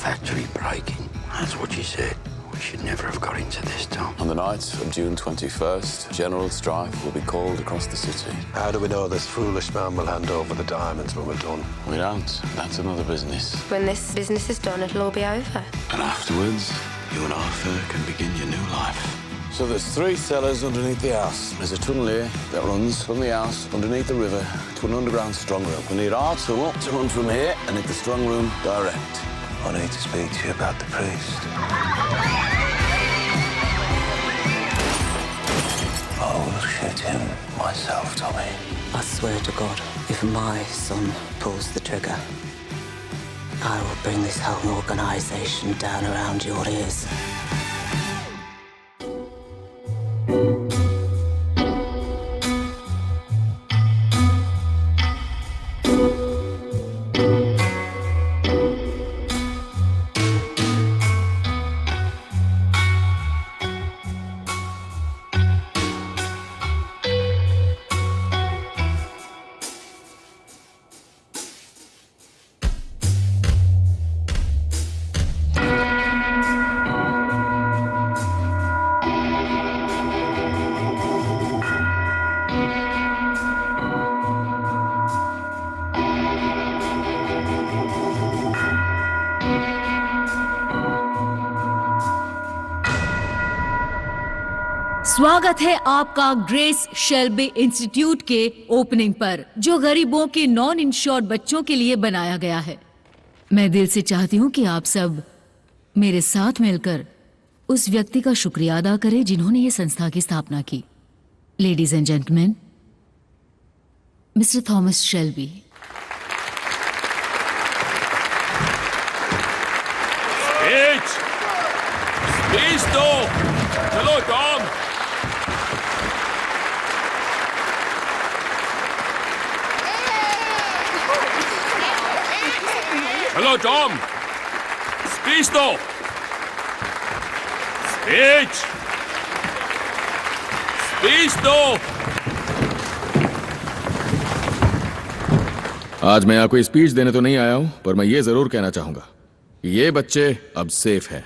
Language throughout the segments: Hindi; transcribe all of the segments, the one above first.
factory breaking. That's what you said. We should never have got into this, Tom. On the night of June 21st, general strife will be called across the city. How do we know this foolish man will hand over the diamonds when we're done? We don't. That's another business. When this business is done, it'll all be over. And afterwards, you and Arthur can begin your new life. So there's 3 cellars underneath the house. There's a tunnel here that runs from the house underneath the river to an underground strong room. We need our tunnel to run from here and hit the strong room direct. I need to speak to you about the priest. I will shoot him myself, Tommy. I swear to God, if my son pulls the trigger, I will bring this whole organization down around your ears. स्वागत है आपका ग्रेस शेल्बी इंस्टीट्यूट के ओपनिंग पर, जो गरीबों के नॉन इंश्योर्ड बच्चों के लिए बनाया गया है। मैं दिल से चाहती हूं कि आप सब मेरे साथ मिलकर उस व्यक्ति का शुक्रिया अदा करें जिन्होंने ये संस्था की स्थापना की। Ladies and gentleman, mister Thomas Shelby. Speech दो। चलो टॉम। हेलो टॉम, स्पीच दो। स्पीच दो। आज मैं यहाँ कोई स्पीच देने तो नहीं आया हूं, पर मैं ये जरूर कहना चाहूंगा कि ये बच्चे अब सेफ हैं।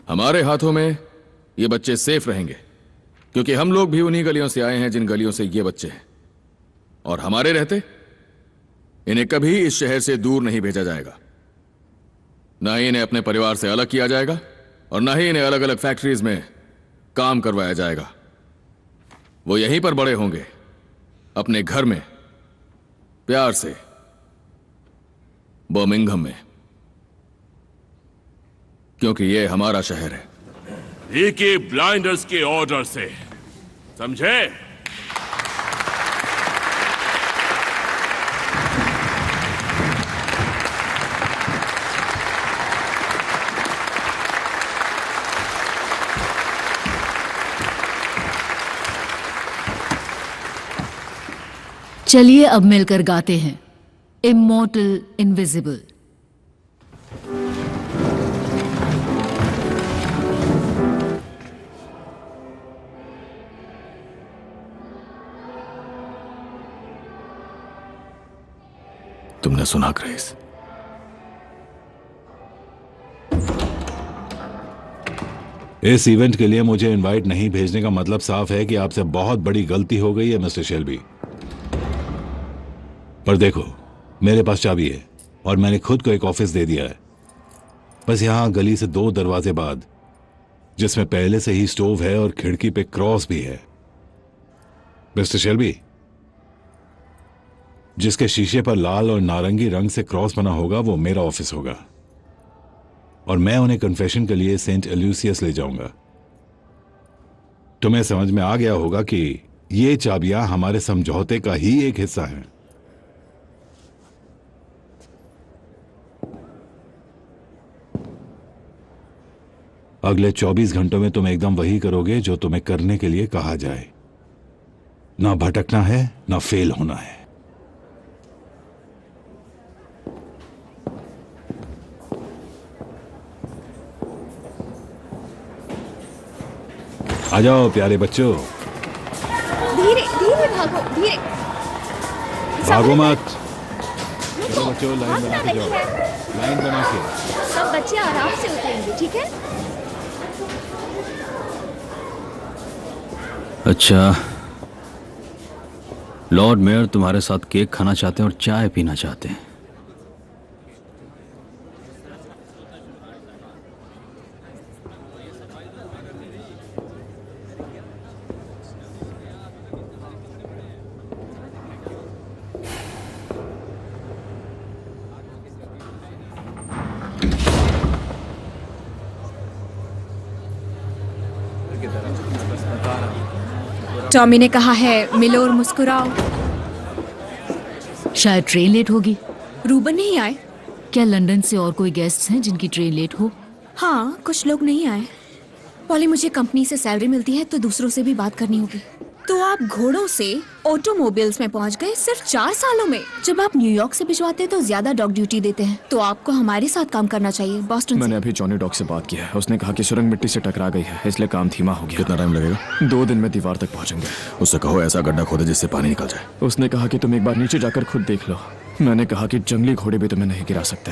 हमारे हाथों में ये बच्चे सेफ रहेंगे, क्योंकि हम लोग भी उन्हीं गलियों से आए हैं जिन गलियों से ये बच्चे हैं। और हमारे रहते इन्हें कभी इस शहर से दूर नहीं भेजा जाएगा। ना ही इन्हें अपने परिवार से अलग किया जाएगा, और ना ही इन्हें अलग अलग फैक्ट्रीज में काम करवाया जाएगा। वो यहीं पर बड़े होंगे, अपने घर में, प्यार से, बर्मिंघम में, क्योंकि ये हमारा शहर है। पीकी ब्लाइंडर्स के ऑर्डर से, समझे? चलिए अब मिलकर गाते हैं इमॉर्टल इनविजिबल। तुमने सुना ग्रेस? इस इवेंट के लिए मुझे इनवाइट नहीं भेजने का मतलब साफ है कि आपसे बहुत बड़ी गलती हो गई है मिस्टर शेल्बी। पर देखो, मेरे पास चाबी है और मैंने खुद को एक ऑफिस दे दिया है, बस यहां गली से 2 दरवाजे बाद, जिसमें पहले से ही स्टोव है और खिड़की पे क्रॉस भी है। मिस्टर शेल्बी, जिसके शीशे पर लाल और नारंगी रंग से क्रॉस बना होगा वो मेरा ऑफिस होगा, और मैं उन्हें कन्फेशन के लिए सेंट एल्यूसियस ले जाऊंगा। तुम्हें समझ में आ गया होगा कि ये चाबियां हमारे समझौते का ही एक हिस्सा हैं। अगले 24 घंटों में तुम एकदम वही करोगे जो तुम्हें करने के लिए कहा जाए। ना भटकना है, ना फेल होना है। आ जाओ प्यारे बच्चों। धीरे धीरे भागो, धीरे। भागो मत। चलो बच्चों लाइन बना के जाओ, लाइन बना के। सब बच्चे आराम से उतरेंगे, ठीक है? अच्छा, लॉर्ड मेयर तुम्हारे साथ केक खाना चाहते हैं और चाय पीना चाहते हैं। टॉमी ने कहा है मिलो और मुस्कुराओ। शायद ट्रेन लेट होगी। रूबन नहीं आए? क्या लंदन से और कोई गेस्ट्स हैं जिनकी ट्रेन लेट हो? हाँ, कुछ लोग नहीं आए। पॉली, मुझे कंपनी से सैलरी मिलती है तो दूसरों से भी बात करनी होगी। तो आप घोड़ों से ऑटोमोबाइल्स में पहुंच गए सिर्फ 4 सालों में। जब आप न्यूयॉर्क से भिजवाते हैं तो ज्यादा डॉग ड्यूटी देते हैं, तो आपको हमारे साथ काम करना चाहिए। बॉस्टन मैंने अभी जॉनी डॉग से बात की है। उसने कहा कि सुरंग मिट्टी से टकरा गई है, इसलिए काम धीमा हो गया। कितना टाइम लगेगा? 2 दिन में दीवार तक पहुंचेंगे। उससे कहो ऐसा गड्ढा खोदे जिससे पानी निकल जाए। उसने कहा कि तुम एक बार नीचे जाकर खुद देख लो। मैंने कहा कि जंगली घोड़े भी तुम्हें नहीं गिरा सकते।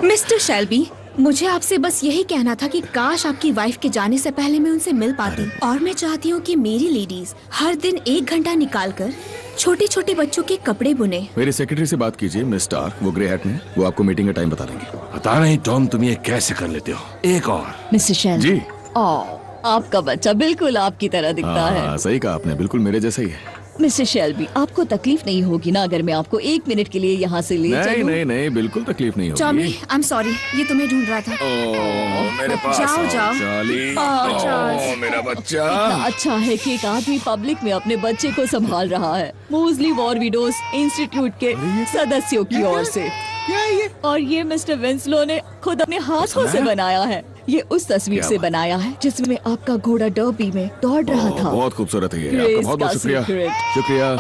मिस्टर शेल्बी, मुझे आपसे बस यही कहना था कि काश आपकी वाइफ के जाने से पहले मैं उनसे मिल पाती। और मैं चाहती हूँ कि मेरी लेडीज हर दिन 1 घंटा निकालकर छोटे छोटे बच्चों के कपड़े बुने। मेरी सेक्रेटरी से बात कीजिए, मिस स्टार, वो ग्रे हैट में, वो आपको मीटिंग का टाइम बता देंगे। पता नहीं टॉम तुम ये कैसे कर लेते हो। एक और मिस्टर शेल्बी। जी। आपका बच्चा बिल्कुल आपकी तरह दिखता है। सही कहा आपने, बिल्कुल मेरे जैसा ही है। मिस्टर शेल्बी, आपको तकलीफ नहीं होगी ना अगर मैं आपको 1 मिनट के लिए यहाँ से ले चलूं? नहीं, बिल्कुल तकलीफ नहीं होगी। टॉमी, आई एम सॉरी, ये तुम्हें ढूंढ रहा था। मेरे पास जाओ जाओ। चार्ली, मेरा बच्चा। इतना अच्छा है कि एक आदमी पब्लिक में अपने बच्चे को संभाल रहा है। मोजली वॉर विडोज इंस्टीट्यूट के सदस्यों की ओर से। और ये मिस्टर विंसलो ने खुद अपने हाथों से बनाया है। ये उस तस्वीर से बनाया है जिसमें आपका घोड़ा डर्बी में दौड़ रहा था। बहुत खूबसूरत है ये। आपका बहुत बहुत शुक्रिया। शुक्रिया।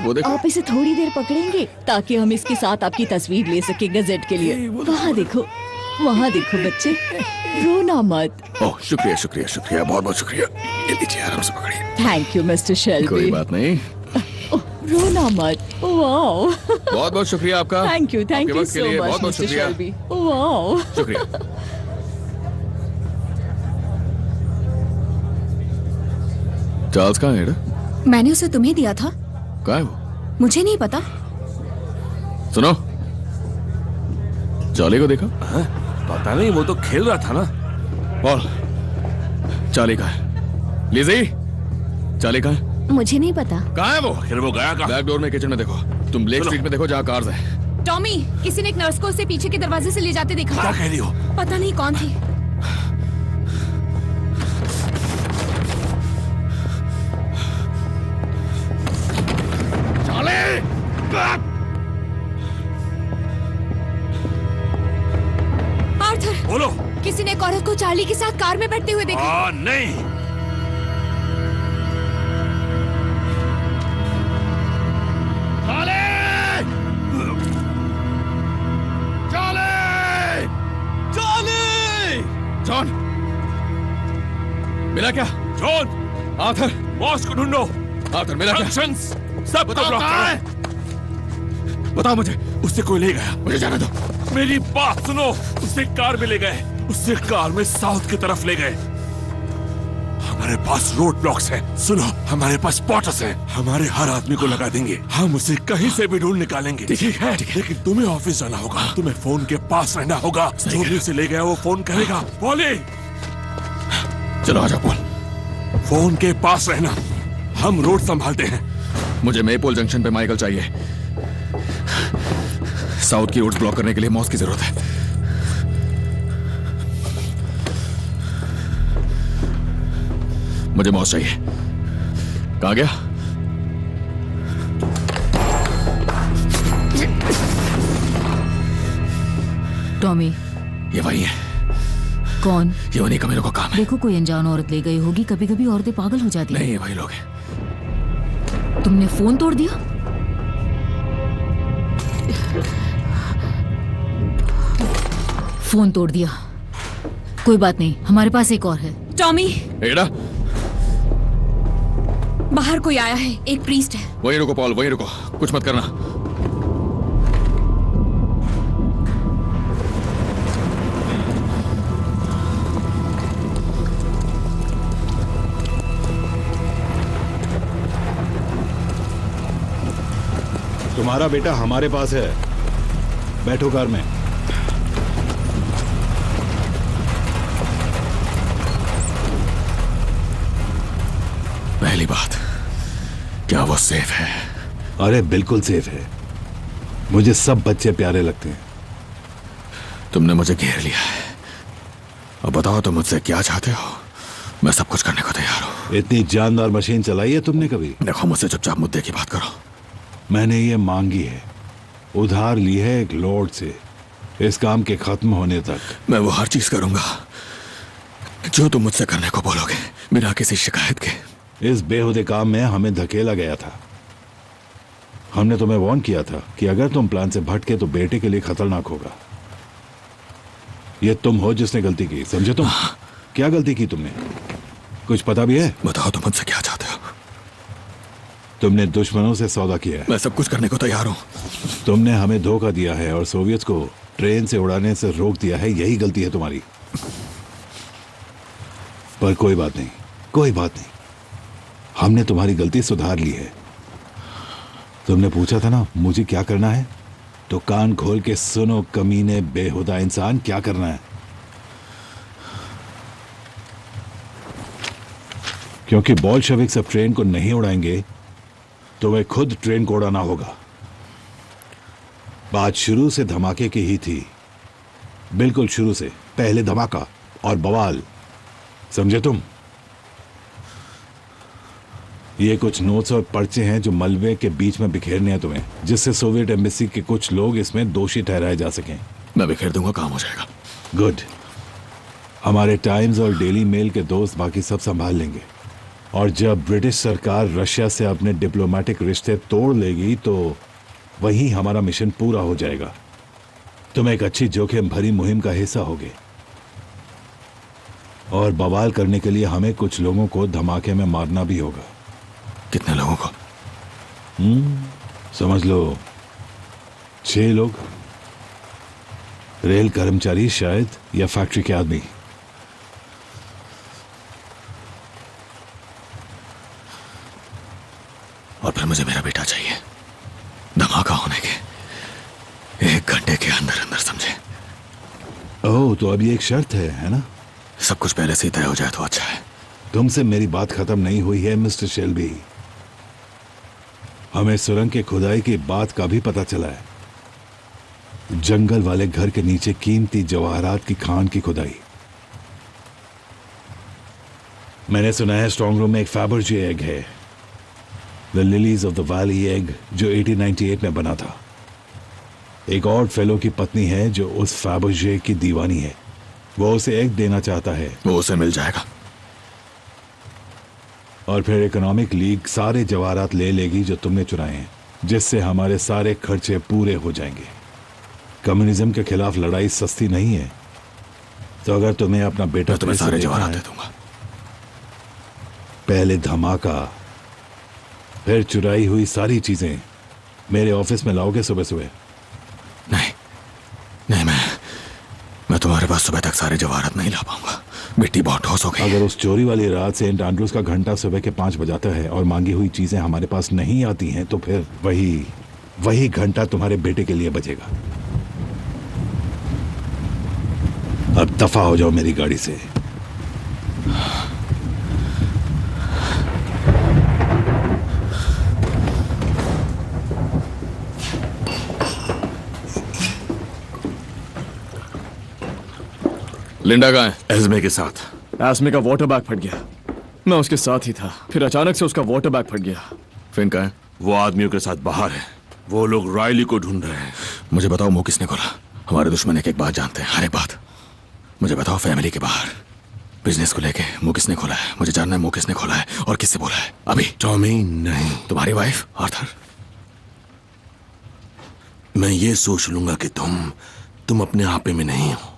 वो देखो। आप इसे थोड़ी देर पकड़ेंगे ताकि हम इसके साथ आपकी तस्वीर ले सके गजेट के लिए। वहाँ देखो, वहाँ देखो बच्चे, रोना मत। ओह, शुक्रिया शुक्रिया शुक्रिया, बहुत बहुत शुक्रिया। ये लीजिए, आराम से पकड़िए। Thank you mister Shelby. कोई बात नहीं। रोना मत। वाओ। बहुत बहुत शुक्रिया आपका। Thank you so much mister Shelby. Wow. शुक्रिया। चार्ल्स कहाँ है? मैंने उसे तुम्हें दिया था। कहाँ है वो? मुझे नहीं पता। सुनो, चार्ली को देखा? पता नहीं, वो तो खेल रहा था ना। पॉल, चार्ली कहाँ है? लिज़ी, चार्ली कहाँ है? मुझे नहीं पता। कहाँ है वो? फिर वो गया कहाँ? बैक डोर में किचन में देखो। तुम ब्लेक स्ट्रीट में देखो जहाँ कार्स है। टॉमी, किसी ने एक नर्स को उसे पीछे के दरवाजे से ले जाते देखा। क्या कह रही हो? पता नहीं कौन थी। आर्थर, बोलो। किसी ने एक औरत को चार्ली के साथ कार में बैठते हुए देखा। नहीं। जॉन, मिला क्या? जॉन, आर्थर, बॉस को ढूंढो। आर्थर, मिला क्या? सब बताओ कहाँ है? बताओ मुझे। उससे कोई ले गया। मुझे जाने दो। मेरी बात सुनो। उससे कार में ले गए। उससे कार में साउथ की तरफ ले गए। हमारे पास रोड ब्लॉक्स हैं। सुनो, हमारे पास स्पॉटर्स हैं। हमारे हर आदमी को लगा देंगे। हम उसे कहीं से भी ढूंढ निकालेंगे। ठीक है। लेकिन तुम्हें ऑफिस जाना होगा। तुम्हें फोन के पास रहना होगा। जो भी उसे ले गया वो फोन करेगा। पॉली, चलो आजा पॉल। फोन के पास रहना। हम रोड संभालते हैं। मुझे मेपोल जंक्शन पे माइकल चाहिए। साउथ की रोड्स ब्लॉक करने के लिए मॉस की जरूरत है। मुझे मॉस चाहिए। कहाँ गया? टॉमी, ये वही है। कौन? ये उन्हीं कमीनों का काम है। देखो, कोई अनजान औरत ले गई होगी। कभी कभी औरतें पागल हो जाती हैं। नहीं, ये वही लोग हैं। तुमने फोन तोड़ दिया? फोन तोड़ दिया। कोई बात नहीं, हमारे पास एक और है। टॉमी, एडा, बाहर कोई आया है। एक प्रीस्ट है। वहीं रुको पॉल, वहीं रुको, कुछ मत करना। तुम्हारा बेटा हमारे पास है। बैठो कार में। पहली बात, क्या वो सेफ है? अरे बिल्कुल सेफ है। मुझे सब बच्चे प्यारे लगते हैं। तुमने मुझे घेर लिया है। अब बताओ तुम मुझसे क्या चाहते हो? मैं सब कुछ करने को तैयार हूं। इतनी जानदार मशीन चलाई है तुमने कभी? देखो, मुझसे चुपचाप मुद्दे की बात करो। मैंने ये मांगी है, उधार ली है एक लॉर्ड से, इस काम के खत्म होने तक। मैं वो हर चीज करूंगा जो तुम मुझसे करने को बोलोगे, बिना किसी शिकायत के। इस बेहुदे काम में हमें धकेला गया था। हमने तुम्हें वार्न किया था कि अगर तुम प्लान से भटके तो बेटे के लिए खतरनाक होगा। ये तुम हो जिसने गलती की, समझे तुम? क्या गलती की तुमने? कुछ पता भी है? बताओ तुम मुझसे क्या चाहते हो? तुमने दुश्मनों से सौदा किया है। मैं सब कुछ करने को तैयार हूं। तुमने हमें धोखा दिया है और सोवियत को ट्रेन से उड़ाने से रोक दिया है। यही गलती है तुम्हारी। पर कोई बात नहीं, कोई बात नहीं, हमने तुम्हारी गलती सुधार ली है। तुमने पूछा था ना मुझे क्या करना है, तो कान खोल के सुनो कमीने बेहुदा इंसान, क्या करना है। क्योंकि बोल्शेविक सब ट्रेन को नहीं उड़ाएंगे तो वह खुद ट्रेन को उड़ाना होगा। बात शुरू से धमाके की ही थी, बिल्कुल शुरू से। पहले धमाका और बवाल, समझे तुम? ये कुछ नोट्स और पर्चे हैं जो मलबे के बीच में बिखेरने हैं तुम्हें, जिससे सोवियत एम्बेसी के कुछ लोग इसमें दोषी ठहराए जा सकें। मैं बिखेर दूंगा, काम हो जाएगा। गुड। हमारे टाइम्स और डेली मेल के दोस्त बाकी सब संभाल लेंगे, और जब ब्रिटिश सरकार रशिया से अपने डिप्लोमेटिक रिश्ते तोड़ लेगी तो वहीं हमारा मिशन पूरा हो जाएगा। तुम एक अच्छी जोखिम भरी मुहिम का हिस्सा होगे, और बवाल करने के लिए हमें कुछ लोगों को धमाके में मारना भी होगा। कितने लोगों को? समझ लो 6 लोग। रेल कर्मचारी शायद, या फैक्ट्री के आदमी। और फिर मुझे मेरा बेटा चाहिए, धमाका होने के 1 घंटे के अंदर अंदर, समझे? ओह, तो अब ये एक शर्त है ना? सब कुछ पहले से ही तय हो जाए तो अच्छा है। तुमसे मेरी बात खत्म नहीं हुई है मिस्टर शेल्बी। हमें सुरंग के खुदाई की बात का भी पता चला है। जंगल वाले घर के नीचे कीमती जवाहरात की खान की खुदाई। मैंने सुना है स्ट्रांग रूम में एक फैबर्जे एग है, the lilies of the valley egg, जो 1898 में बना था। एक और फेलो की पत्नी है जो उस फैबर्जे की दीवानी है। वो उसे एग देना चाहता है। वो उसे मिल जाएगा। और फिर इकोनॉमिक लीग सारे जवाहरात ले लेगी जो तुमने चुराए हैं, जिससे हमारे सारे खर्चे पूरे हो जाएंगे। कम्युनिज्म के खिलाफ लड़ाई सस्ती नहीं है, तो अगर तुम्हें अपना बेटा, तुम्हें सारे जवाहरात दे दूंगा। पहले धमाका, फिर चुराई हुई सारी चीजें मेरे ऑफिस में लाओगे सुबह सुबह? नहीं नहीं, मैं तुम्हारे पास सुबह तक सारे जवाहरात नहीं ला पाऊंगा। मिट्टी बहुत ठोस हो गई। अगर उस चोरी वाली रात सेंट एंड्रूज का घंटा सुबह के 5 बजाता है और मांगी हुई चीजें हमारे पास नहीं आती हैं, तो फिर वही घंटा तुम्हारे बेटे के लिए बजेगा। अब दफा हो जाओ मेरी गाड़ी से। लिंडा कहाँ है? एस्मे के साथ। एस्मे का वाटर बैग फट गया, मैं उसके साथ ही था, फिर अचानक से उसका वाटर बैग फट गया। फिन कहाँ है? वो आदमियों के साथ बाहर है। वो लोग रायली को ढूंढ रहे हैं। मुझे बताओ मुंह किसने खोला? हमारे दुश्मन एक एक बात जानते हैं, हर एक बात। मुझे बताओ फैमिली के बाहर बिजनेस को लेके मुंह किसने खोला है? मुझे जानना है मुंह किसने खोला है और किससे बोला है। अभी टॉमी नहीं, तुम्हारी वाइफ आर्थर। मैं ये सोच लूंगा कि तुम अपने आपे में नहीं हो,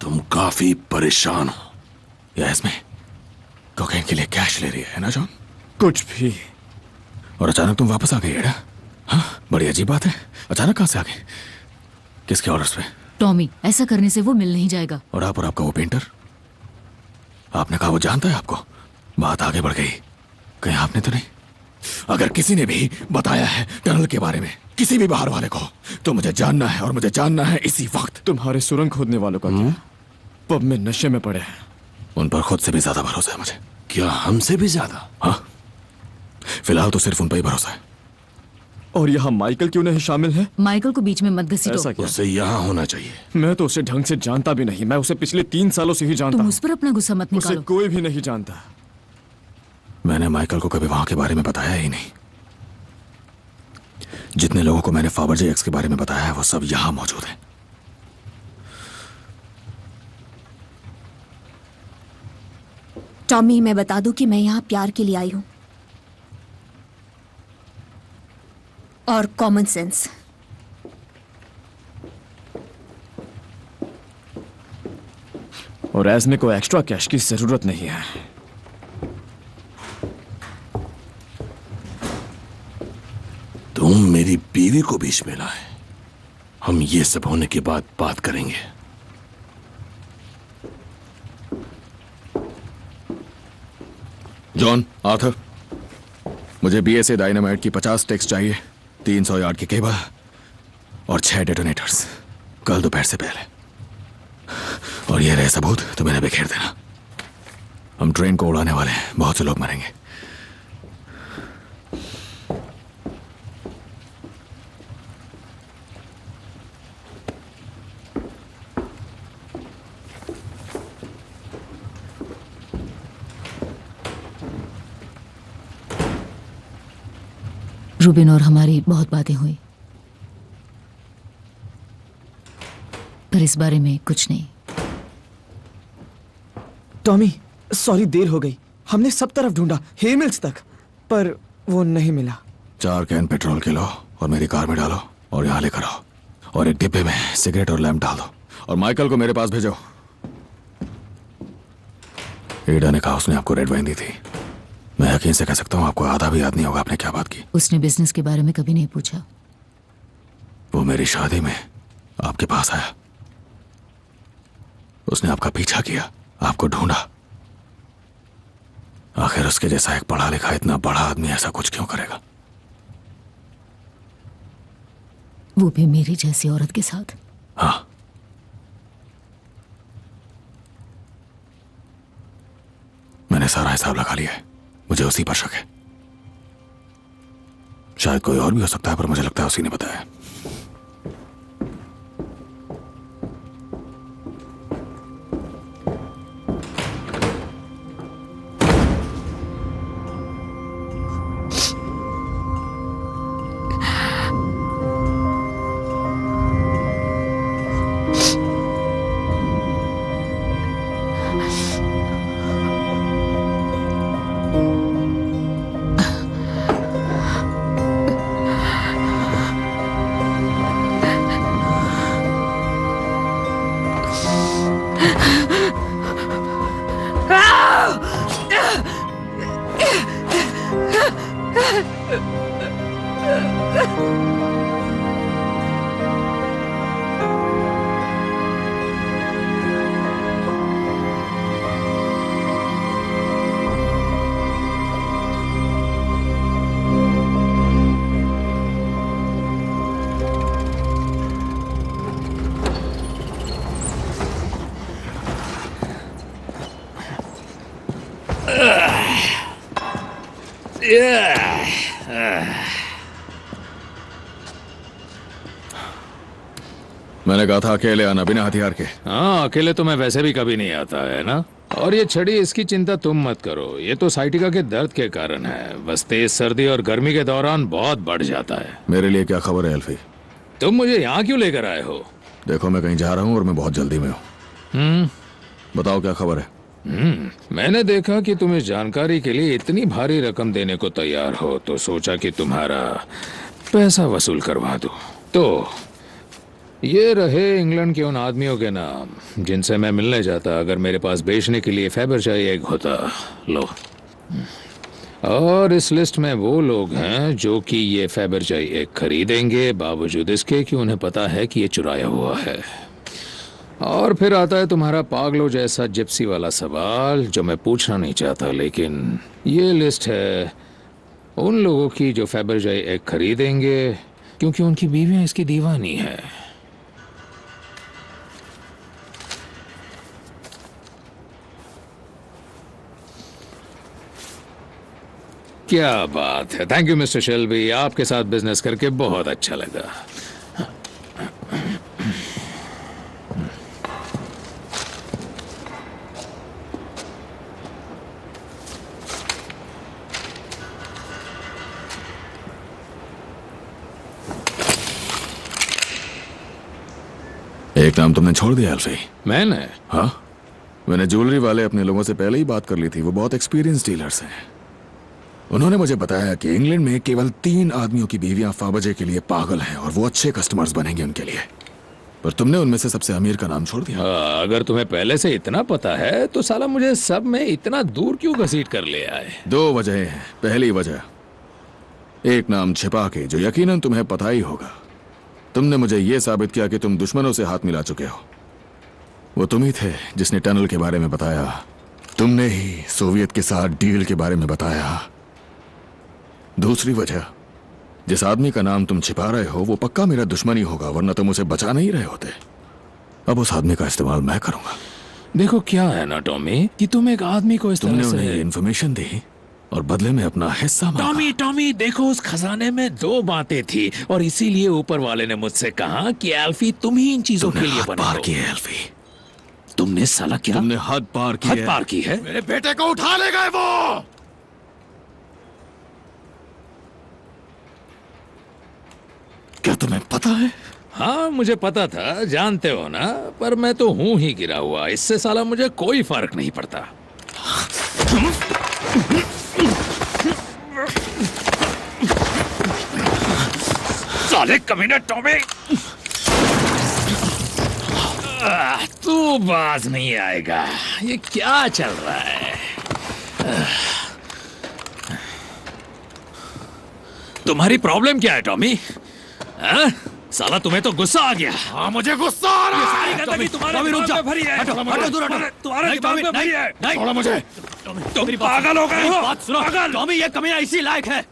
तुम काफी परेशान हो। या इसमें कोकेन के लिए कैश ले रही है ना जॉन? कुछ भी। और अचानक तुम वापस आ गए एडा? हाँ, बड़ी अजीब बात है। अचानक कहां से आ गए? किसके ऑर्डर्स पे? टॉमी, ऐसा करने से वो मिल नहीं जाएगा। और आपका वो पेंटर, आपने कहा वो जानता है आपको। बात आगे बढ़ गई, कहीं आपने तो नहीं? अगर किसी ने भी बताया है टनल के बारे में किसी भी बाहर वाले को, तो मुझे जानना है, और मुझे जानना है इसी वक्त। तुम्हारे सुरंग खोदने वालों का क्या? पब में नशे में पड़े हैं। उन पर खुद से भी ज्यादा भरोसा है मुझे। क्या हमसे भी ज्यादा? हाँ, फिलहाल तो सिर्फ उन पर ही भरोसा है। और यहाँ माइकल क्यों नहीं शामिल है? माइकल को बीच में मत घसीटो। ऐसा क्या? उसे यहाँ होना चाहिए। मैं तो उसे ढंग से जानता भी नहीं। मैं उसे पिछले 3 सालों से ही जानता तुम हूँ। उस पर अपना गुस्सा मत उसे निकालो। कोई भी नहीं जानता। मैंने माइकल को कभी वहां के बारे में बताया ही नहीं। जितने लोगों को मैंने फाबर्जे एक्स के बारे में बताया है वो सब यहां मौजूद हैं। टॉमी, मैं बता दूं कि मैं यहाँ प्यार के लिए आई हूँ और कॉमन सेंस। और एस्मे को एक्स्ट्रा कैश की जरूरत नहीं है। तुम मेरी बीवी को बीच में लाए। हम ये सब होने के बाद बात करेंगे। जॉन, आर्थर, मुझे बीएसए डायनामाइट की 50 स्टिक्स चाहिए, 300 यार्ड की केबल और 6 डेटोनेटर्स कल दोपहर से पहले। और ये रहे सबूत तो मैंने बिखेर देना। हम ट्रेन को उड़ाने वाले हैं, बहुत से लोग मरेंगे। रूबिन और हमारी बहुत बातें हुई, पर इस बारे में कुछ नहीं। टॉमी, सॉरी देर हो गई। हमने सब तरफ ढूंढा, हे मिल्स तक, पर वो नहीं मिला। 4 कैन पेट्रोल के लो और मेरी कार में डालो और यहाँ लेकर आओ, और एक डिब्बे में सिगरेट और लैम्प डाल दो, और माइकल को मेरे पास भेजो। एडा ने कहा उसने आपको रेड वाइन दी थी। मैं यकीन से कह सकता हूँ आपको आधा भी याद नहीं होगा आपने क्या बात की। उसने बिजनेस के बारे में कभी नहीं पूछा। वो मेरी शादी में आपके पास आया, उसने आपका पीछा किया, आपको ढूंढा। आखिर उसके जैसा एक पढ़ा लिखा इतना बड़ा आदमी ऐसा कुछ क्यों करेगा? वो भी मेरी जैसी औरत के साथ। हाँ, मैंने सारा हिसाब लगा लिया है। मुझे उसी पर शक है। शायद कोई और भी हो सकता है, पर मुझे लगता है उसी ने बताया। मैंने कहा था अकेले आना, बिना हथियार के। हाँ, अकेले तो मैं वैसे भी कभी नहीं आता, है ना? और ये छड़ी, इसकी चिंता तुम मत करो, ये तो साइटिका के दर्द के कारण है। बस तेज सर्दी और गर्मी के दौरान बहुत बढ़ जाता है। मेरे लिए क्या खबर है एल्फी? तुम मुझे यहाँ क्यों लेकर आए हो? देखो, मैं कहीं जा रहा हूँ और मैं बहुत जल्दी में हूँ। बताओ क्या खबर है? मैंने देखा कि तुम इस जानकारी के लिए इतनी भारी रकम देने को तैयार हो, तो सोचा कि तुम्हारा पैसा वसूल करवा दूं। तो ये रहे इंग्लैंड के उन आदमियों के नाम जिनसे मैं मिलने जाता अगर मेरे पास बेचने के लिए फैबरजाई एग होता। लो, और इस लिस्ट में वो लोग हैं जो कि ये फैबरजाई एग खरीदेंगे, बावजूद इसके कि उन्हें पता है कि ये चुराया हुआ है। और फिर आता है तुम्हारा पागलों जैसा जिप्सी वाला सवाल जो मैं पूछना नहीं चाहता, लेकिन ये लिस्ट है उन लोगों की जो फैबरजय एग खरीदेंगे, क्योंकि उनकी बीवियां इसकी दीवानी है। क्या बात है। थैंक यू मिस्टर शेल्बी, आपके साथ बिजनेस करके बहुत अच्छा लगा। एक नाम तुमने छोड़ दिया अल्फी। मैंने? हाँ, मैंने ज्वेलरी वाले अपने लोगों से पहले ही बात कर ली थी। वो बहुत एक्सपीरियंस डीलर्स हैं। उन्होंने मुझे बताया कि इंग्लैंड में केवल 3 आदमियों की बीवियां फाबजे के लिए पागल हैं और वो अच्छे कस्टमर्स बनेंगे उनके लिए। पर तुमने उनमें से सबसे अमीर का नाम छोड़ दिया। अगर तुम्हें पहले से इतना पता है तो साला मुझे सब में इतना दूर क्यों घसीट कर ले आए? 2 वजहें हैं। पहली वजह, एक नाम छिपा के जो यकीनन तुम्हें पता ही होगा। तुमने मुझे यह साबित किया कि तुम दुश्मनों से हाथ मिला चुके हो। वो तुम ही थे जिसने टनल के बारे में बताया। तुमने ही सोवियत के साथ डील के बारे में बताया। दूसरी वजह, जिस आदमी का नाम तुम छिपा रहे हो वो पक्का मेरा दुश्मन ही होगा, वरना तुम उसे बचा नहीं रहे होते। अब उस आदमी का इस्तेमाल मैं करूंगा। देखो क्या है ना टॉमी, कि तुम एक आदमी को इस तरह तुमने से उन्हें इन्फॉर्मेशन दी और बदले में अपना हिस्सा मांगा। टॉमी देखो, उस खजाने में 2 बातें थी और इसीलिए ऊपर वाले ने मुझसे कहा कि एल्फी तुम ही इन चीजों के लिए बने पार हो। की है एल्फी। तुमने साला क्या? तुमने हद पार की है। हद पार की है? मेरे बेटे को उठा ले गए वो। क्या तुम्हें पता है? हाँ मुझे पता था, जानते हो ना, पर मैं तो हूं ही गिरा हुआ। इससे साला मुझे कोई फर्क नहीं पड़ता। साले कमीने टॉमी, तू बाज नहीं आएगा। ये क्या चल रहा है? तुम्हारी प्रॉब्लम क्या है टॉमी? हाँ? साला तुम्हें तो गुस्सा आ गया। हाँ मुझे गुस्सा आ रहा है। सारी गंदगी तुम्हारे दिमाग में भरी है। हटो दूर हटो। तुम्हारे दिमाग में भरी है। छोड़ो मुझे। तुम पागल हो गए हो। बात सुनो। पागल। टॉमी ये कमीना इसी लायक है।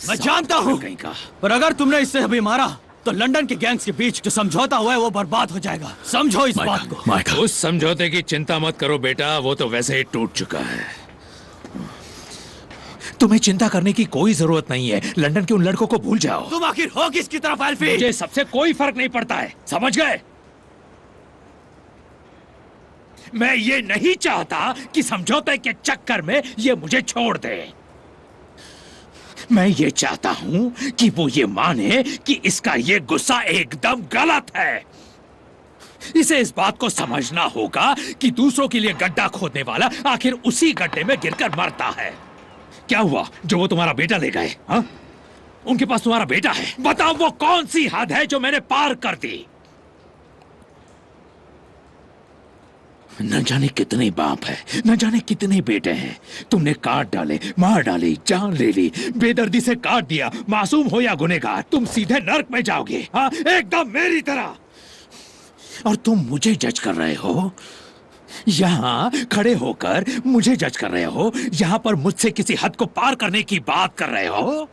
मैं जानता हूँ कहीं का। पर अगर तुमने इससे अभी मारा तो लंदन के गैंग्स के बीच जो समझौता हुआ है वो बर्बाद हो जाएगा। समझो इस बात को। उस समझौते की चिंता मत करो बेटा, वो तो वैसे ही टूट चुका है। तुम्हें चिंता करने की कोई जरूरत नहीं है। लंदन के उन लड़कों को भूल जाओ। तुम आखिर हो किसकी तरफ एल्फी? मुझे सबसे कोई फर्क नहीं पड़ता है, समझ गए? मैं ये नहीं चाहता कि समझौते के चक्कर में ये मुझे छोड़ दे। मैं ये चाहता हूं कि वो ये माने कि इसका ये गुस्सा एकदम गलत है। इसे इस बात को समझना होगा कि दूसरों के लिए गड्ढा खोदने वाला आखिर उसी गड्ढे में गिरकर मरता है। क्या हुआ जो वो तुम्हारा बेटा ले गए? हाँ? उनके पास तुम्हारा बेटा है। बताओ वो कौन सी हद है जो मैंने पार कर दी? न जाने कितने बाप है, न जाने कितने बेटे हैं। तुमने काट डाले, मार डाली, जान ले ली, बेदर्दी से काट दिया। मासूम हो या गुनहगार, तुम सीधे नर्क में जाओगे। हाँ, एकदम मेरी तरह। और तुम मुझे जज कर रहे हो? यहाँ खड़े होकर मुझे जज कर रहे हो? यहाँ पर मुझसे किसी हद को पार करने की बात कर रहे हो?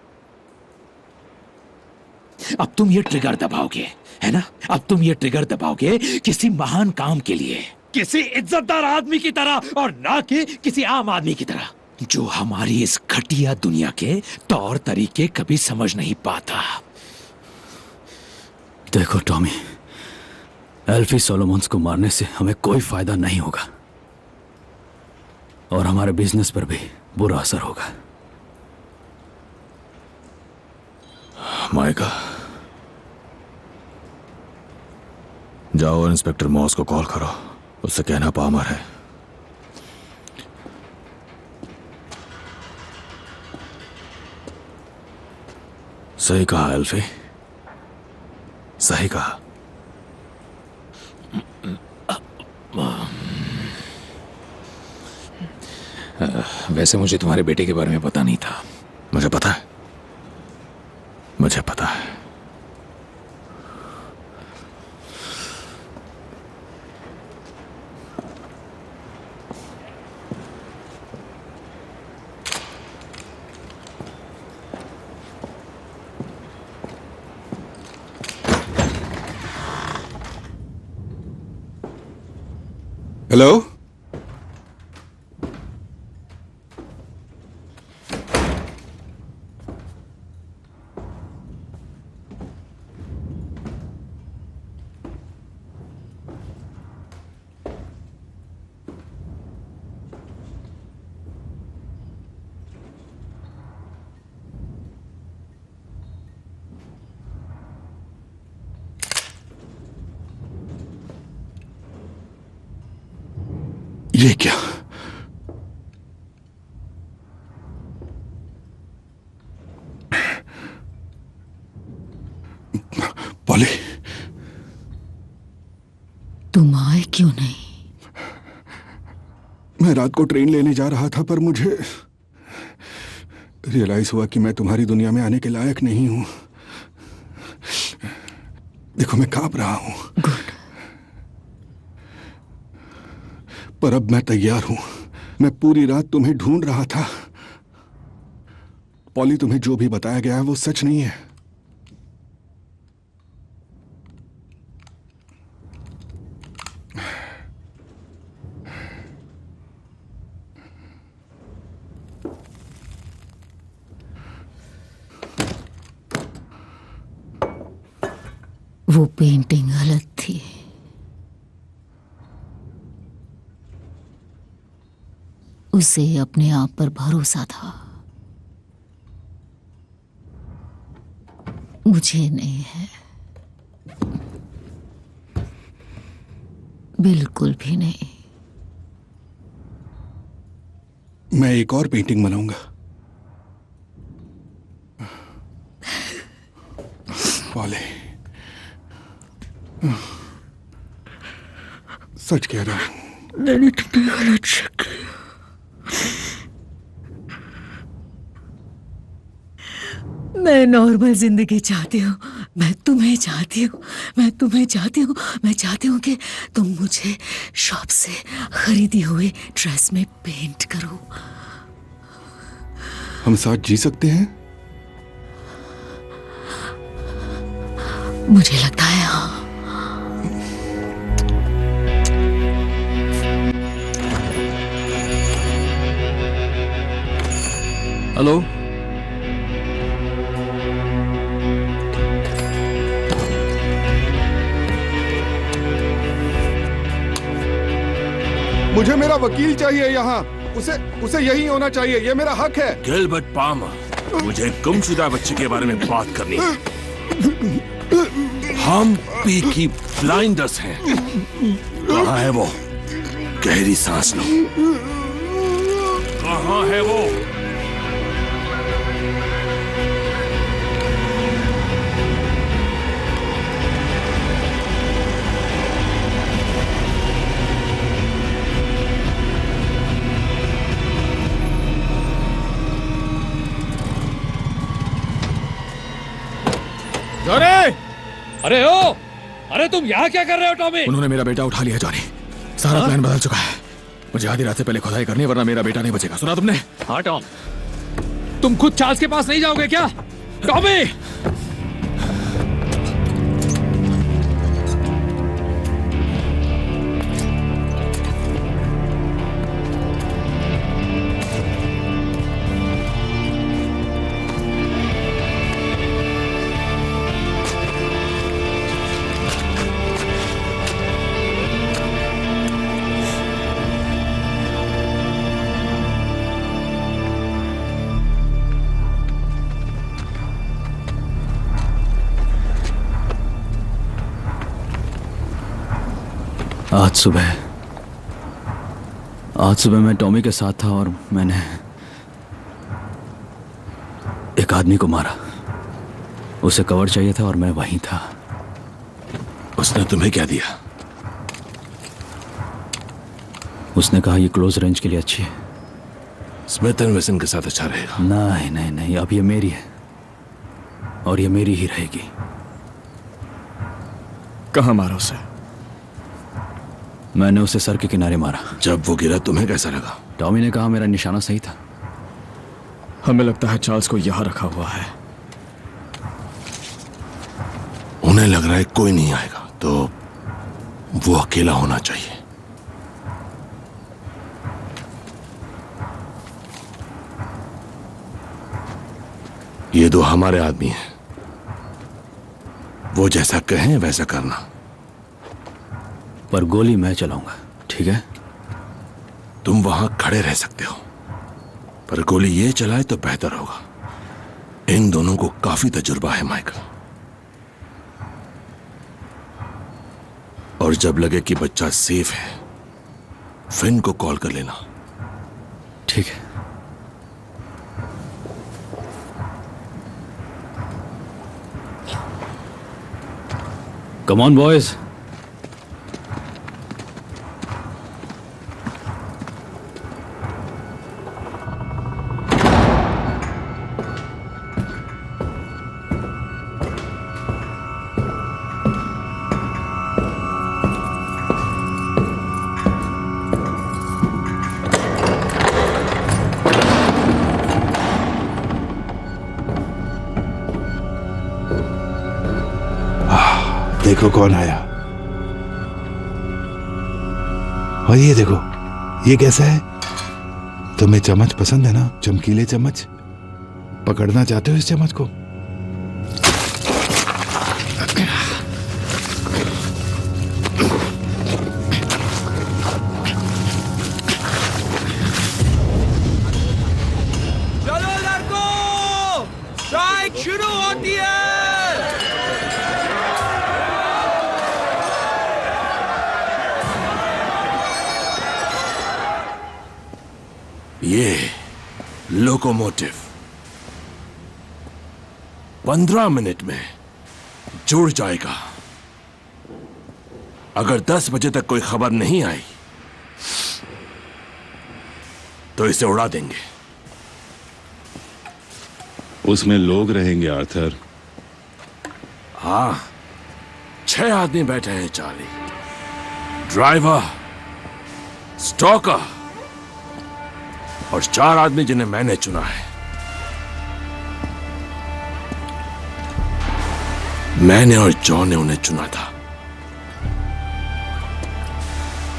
अब तुम ये ट्रिगर दबाओगे, है ना? अब तुम ये ट्रिगर दबाओगे किसी महान काम के लिए, किसी इज्जतदार आदमी की तरह, और ना कि किसी आम आदमी की तरह जो हमारी इस घटिया दुनिया के तौर तरीके कभी समझ नहीं पाता। देखो टॉमी, एल्फी सोलोमन्स को मारने से हमें कोई फायदा नहीं होगा और हमारे बिजनेस पर भी बुरा असर होगा। माइका, जाओ और इंस्पेक्टर मॉस को कॉल करो, उससे कहना पामर है। सही कहा एल्फी, सही कहा। वैसे मुझे तुम्हारे बेटे के बारे में पता नहीं था। मुझे पता है, मुझे पता है। हेलो। ये क्या? पॉली, तुम आए क्यों नहीं? मैं रात को ट्रेन लेने जा रहा था, पर मुझे रियलाइज हुआ कि मैं तुम्हारी दुनिया में आने के लायक नहीं हूं। देखो, मैं कांप रहा हूं। पर अब मैं तैयार हूं। मैं पूरी रात तुम्हें ढूंढ रहा था। पॉली, तुम्हें जो भी बताया गया है वो सच नहीं है। वो पेंटिंग गलत थी। उसे अपने आप पर भरोसा था, मुझे नहीं है, बिल्कुल भी नहीं। मैं एक और पेंटिंग बनाऊंगा। पॉली, सच कह रहा हूं। मैंने तुम्हें गलत शक किया। मैं नॉर्मल जिंदगी चाहती हूँ। मैं तुम्हें चाहती हूँ। मैं तुम्हें चाहती हूँ। मैं चाहती हूँ कि तुम मुझे शॉप से खरीदी हुई ड्रेस में पेंट करो। हम साथ जी सकते हैं? मुझे लगता है हाँ। हेलो। मुझे मेरा वकील चाहिए यहाँ। उसे यही होना चाहिए। ये मेरा हक है। गिलबर्ट पामर, मुझे गुमशुदा बच्चे के बारे में बात करनी है। हम पीकी ब्लाइंडर्स हैं। कहाँ है वो? गहरी सांस लो। कहाँ है वो? जॉनी! अरे ओ! अरे तुम यहाँ क्या कर रहे हो टॉमी? उन्होंने मेरा बेटा उठा लिया जॉनी। सारा प्लान बदल चुका है। मुझे आधी रात से पहले खुदाई करनी है, वरना मेरा बेटा नहीं बचेगा। सुना तुमने? हाँ टॉम। तुम खुद चार्ल्स के पास नहीं जाओगे क्या? टॉमी! आज सुबह मैं टॉमी के साथ था और मैंने एक आदमी को मारा। उसे कवर चाहिए था और मैं वहीं था। उसने तुम्हें क्या दिया? उसने कहा ये क्लोज रेंज के लिए अच्छी है। स्मिथ एंड वेसन के साथ अच्छा रहेगा। नहीं नहीं नहीं, अब ये मेरी है और ये मेरी ही रहेगी। कहाँ मारा उसे? मैंने उसे सर के किनारे मारा। जब वो गिरा तुम्हें कैसा लगा? टॉमी ने कहा मेरा निशाना सही था। हमें लगता है चार्ल्स को यहाँ रखा हुआ है। उन्हें लग रहा है कोई नहीं आएगा, तो वो अकेला होना चाहिए। हमारे आदमी हैं। वो जैसा कहें वैसा करना। पर गोली मैं चलाऊंगा, ठीक है? तुम वहां खड़े रह सकते हो, पर गोली ये चलाए तो बेहतर होगा। इन दोनों को काफी तजुर्बा है माइकल। और जब लगे कि बच्चा सेफ है, फिन को कॉल कर लेना। ठीक है। Come on boys. देखो कौन आया। और ये देखो, ये कैसा है? तुम्हें चम्मच पसंद है ना? चमकीले चम्मच। पकड़ना चाहते हो इस चम्मच को? चलो लड़कों, स्ट्राइक शुरू होती है। ये लोकोमोटिव 15 मिनट में जुड़ जाएगा। अगर 10 बजे तक कोई खबर नहीं आई तो इसे उड़ा देंगे। उसमें लोग रहेंगे आर्थर? हाँ, 6 आदमी बैठे हैं। चार्ली, ड्राइवर, स्टॉकर और 4 आदमी जिन्हें मैंने चुना है। मैंने और जॉन ने उन्हें चुना था,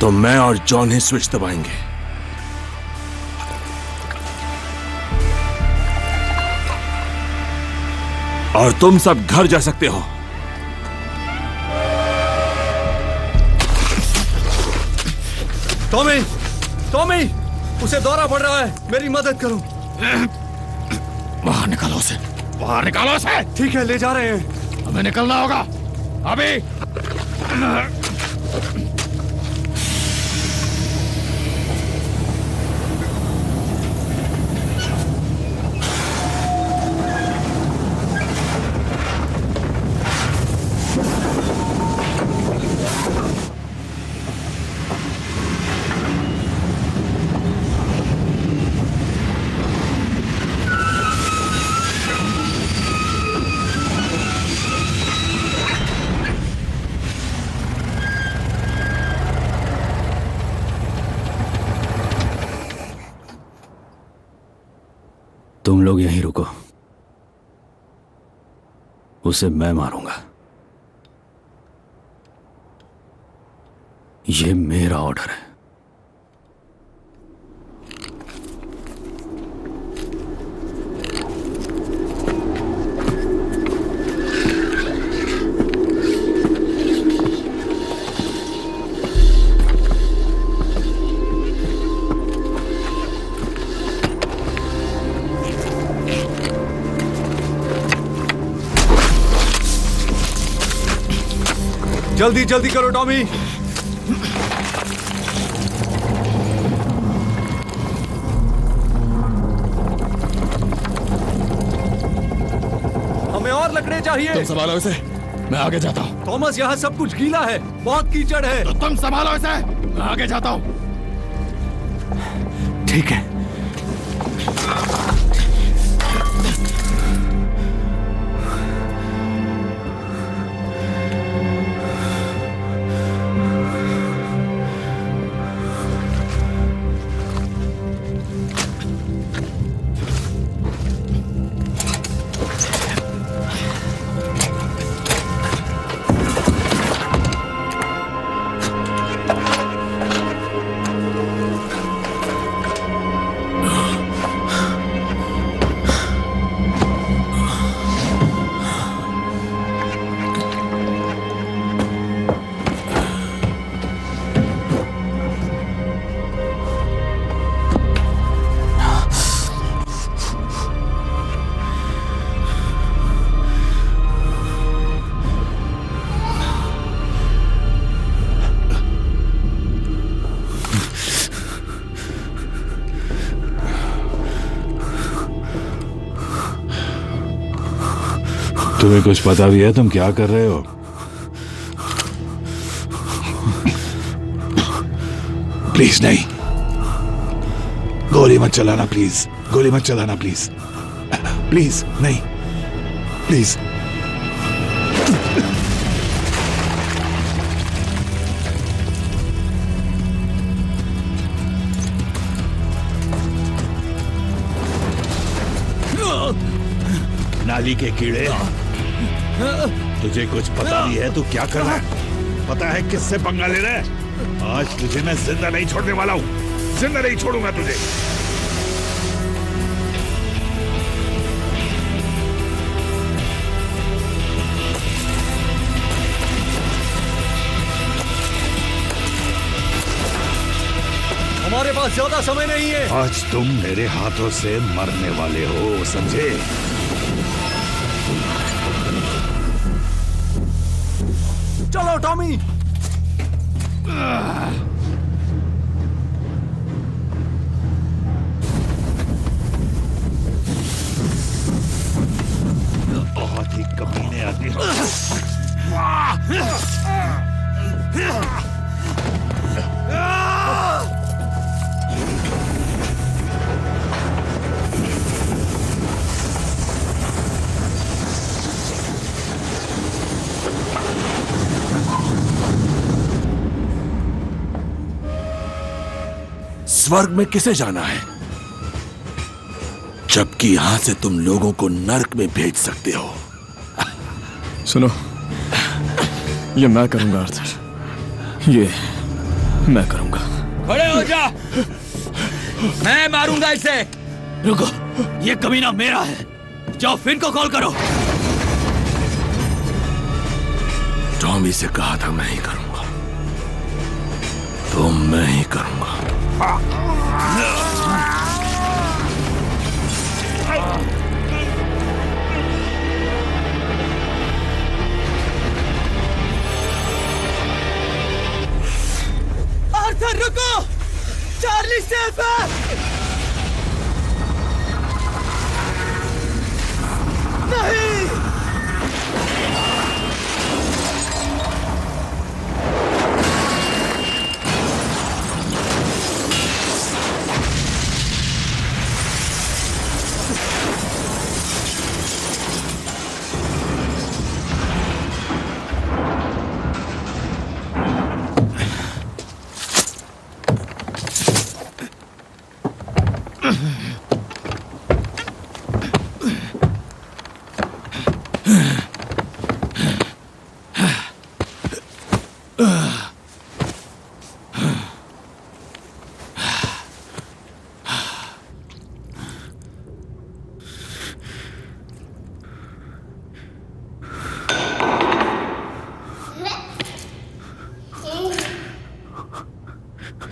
तो मैं और जॉन ही स्विच दबाएंगे। और तुम सब घर जा सकते हो। टॉमी, टॉमी, उसे दौरा पड़ रहा है, मेरी मदद करो। बाहर निकालो उसे, बाहर निकालो उसे। ठीक है, ले जा रहे हैं। हमें निकलना होगा अभी। तुम लोग यहीं रुको, उसे मैं मारूंगा। ये मेरा ऑर्डर है। जल्दी जल्दी करो टॉमी। हमें और लकड़े चाहिए। तुम संभालो इसे, मैं आगे जाता हूँ। थॉमस, यहाँ सब कुछ गीला है, बहुत कीचड़ है। तो तुम संभालो इसे, मैं आगे जाता हूँ। ठीक है। तुम्हें कुछ पता भी है तुम क्या कर रहे हो? प्लीज नहीं, गोली मत चलाना प्लीज, गोली मत चलाना प्लीज, प्लीज नहीं, प्लीज। नाली के कीड़े, तुझे कुछ पता नहीं है तू क्या कर रहा है? पता है किससे पंगा ले रहा है? आज तुझे मैं जिंदा नहीं छोड़ने वाला हूं, जिंदा नहीं छोड़ूंगा तुझे। हमारे पास ज्यादा समय नहीं है। आज तुम मेरे हाथों से मरने वाले हो, समझे? चलो टॉमी। बहुत ही कमीने आते हो। स्वर्ग में किसे जाना है, जबकि यहां से तुम लोगों को नर्क में भेज सकते हो? सुनो, ये मैं करूंगा आर्थर, ये मैं करूंगा। खड़े हो जा, मैं मारूंगा इसे। रुको, ये कमीना मेरा है। जाओ फिन को कॉल करो। टॉमी से कहा था मैं ही करूंगा, तो मैं ही करूंगा। आर्थर रुको, चार्ली सेफ है। नहीं।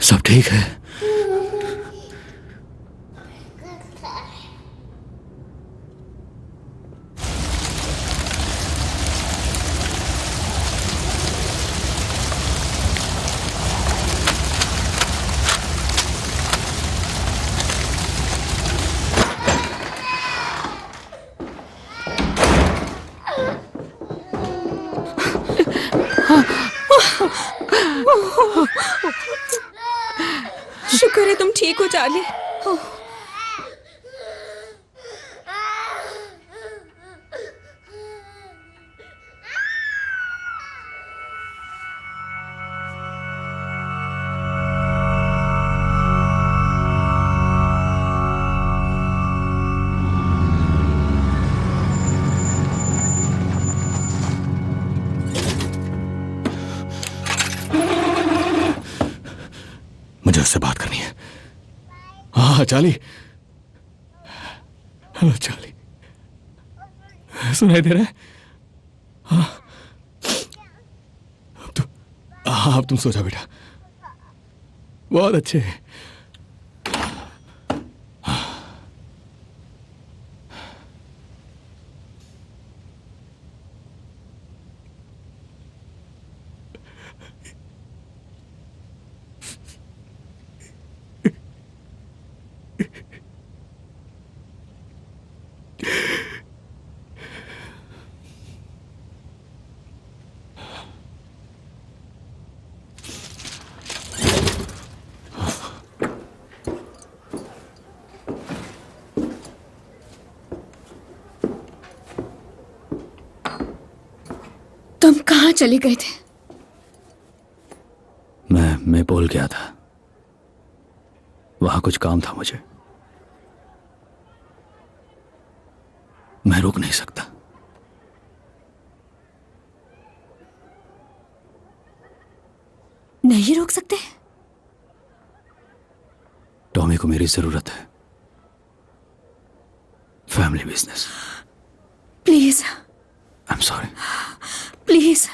सब ठीक है? शुक्र है तुम ठीक हो चार्ली। मुझे उससे बात करनी है। हाँ चार्ली, हेलो चार्ली, सुनाई दे रहा है? हाँ अब तुम सो जाओ बेटा, बहुत अच्छे। तुम कहाँ चले गए थे? मैं बोल गया था, वहां कुछ काम था मुझे, मैं रुक नहीं सकता। नहीं रोक सकते? टॉमी को मेरी जरूरत है, family business. Please, I am sorry. Please.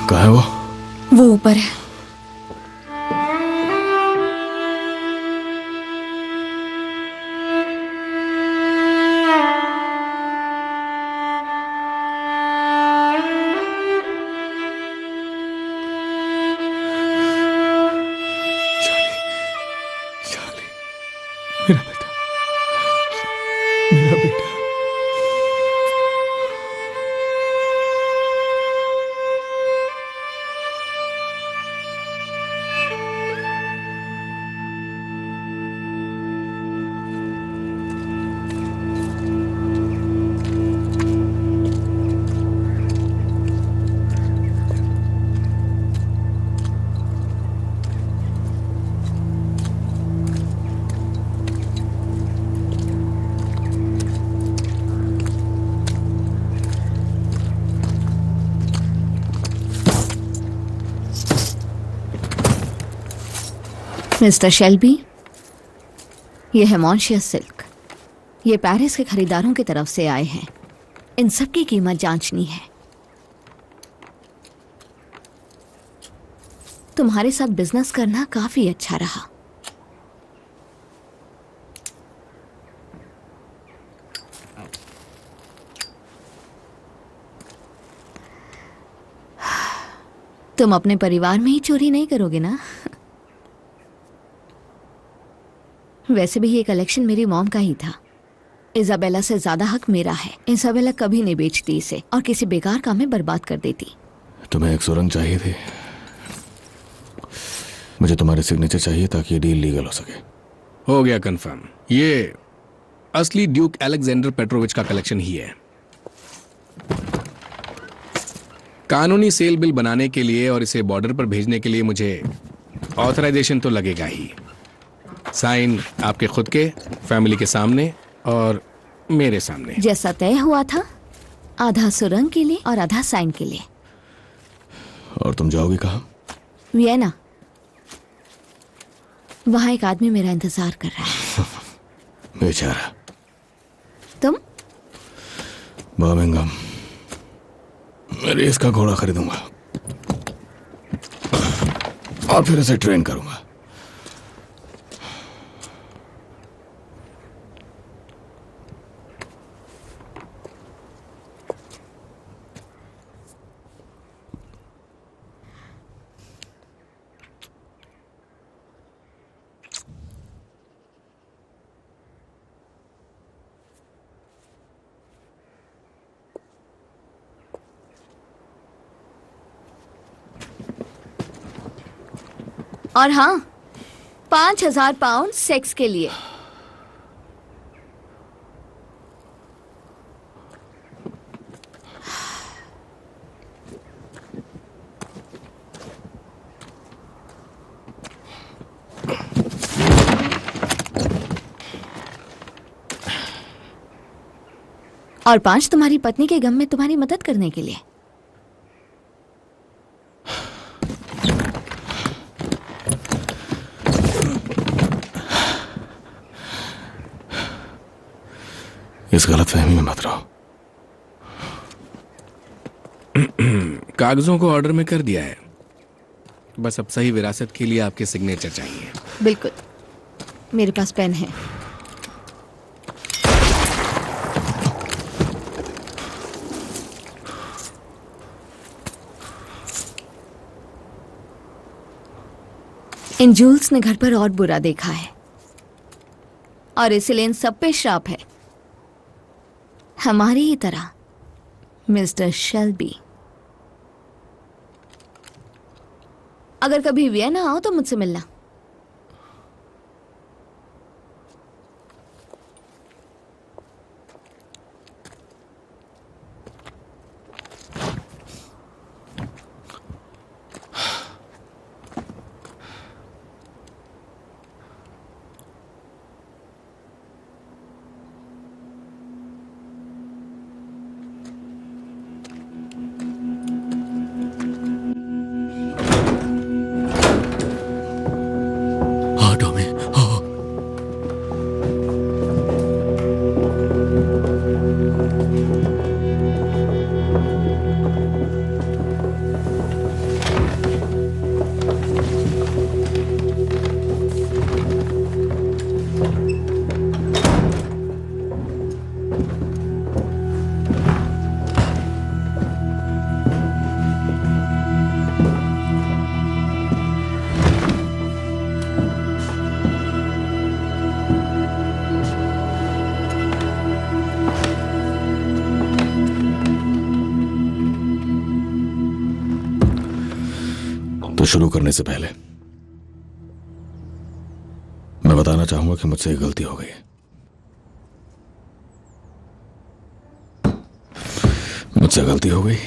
कहाँ है वो? वो ऊपर है। मेरा बेटा, मेरा बेटा। मिस्टर शेल्बी, ये है मॉन्शियस सिल्क। ये पेरिस के खरीदारों की तरफ से आए हैं। इन सब की कीमत जांचनी है। तुम्हारे साथ बिजनेस करना काफी अच्छा रहा। तुम अपने परिवार में ही चोरी नहीं करोगे ना? वैसे भी ये कलेक्शन मेरी मॉम का ही था। इजाबेला से ज्यादा हक मेरा है। इजाबेला कभी नहीं बेचती इसे और किसी बेकार काम में बर्बाद कर देती। तुम्हें एक सुरंग चाहिए थी, मुझे तुम्हारे सिग्नेचर चाहिए ताकि ये डील लीगल हो सके। हो गया कंफर्म। ये असली ड्यूक अलेक्जेंडर पेट्रोविच का कलेक्शन ही है। कानूनी सेल बिल बनाने के लिए और इसे बॉर्डर पर भेजने के लिए मुझे ऑथराइजेशन तो लगेगा ही। साइन आपके खुद के, फैमिली के सामने और मेरे सामने। जैसा तय हुआ था, आधा सुरंग के लिए और आधा साइन के लिए। और तुम जाओगी कहाँ? वियना। वहां एक आदमी मेरा इंतजार कर रहा है। बेचारा। तुम? बर्मिंघम। मैं रेस का घोड़ा खरीदूंगा और फिर उसे ट्रेन करूंगा। और हाँ, 5,000 पाउंड सेक्स के लिए। और 5 तुम्हारी पत्नी के गम में तुम्हारी मदद करने के लिए। इस गलतफहमी में मत रहो। कागजों को ऑर्डर में कर दिया है, बस अब सही विरासत के लिए आपके सिग्नेचर चाहिए। बिल्कुल, मेरे पास पेन है। इन जूल्स ने घर पर और बुरा देखा है और इसलिए इन सब पे श्राप है, हमारी ही तरह। मिस्टर शेल्बी, अगर कभी वियना आओ तो मुझसे मिलना। तो शुरू करने से पहले मैं बताना चाहूंगा कि मुझसे एक गलती हो गई है। मुझसे गलती हो गई,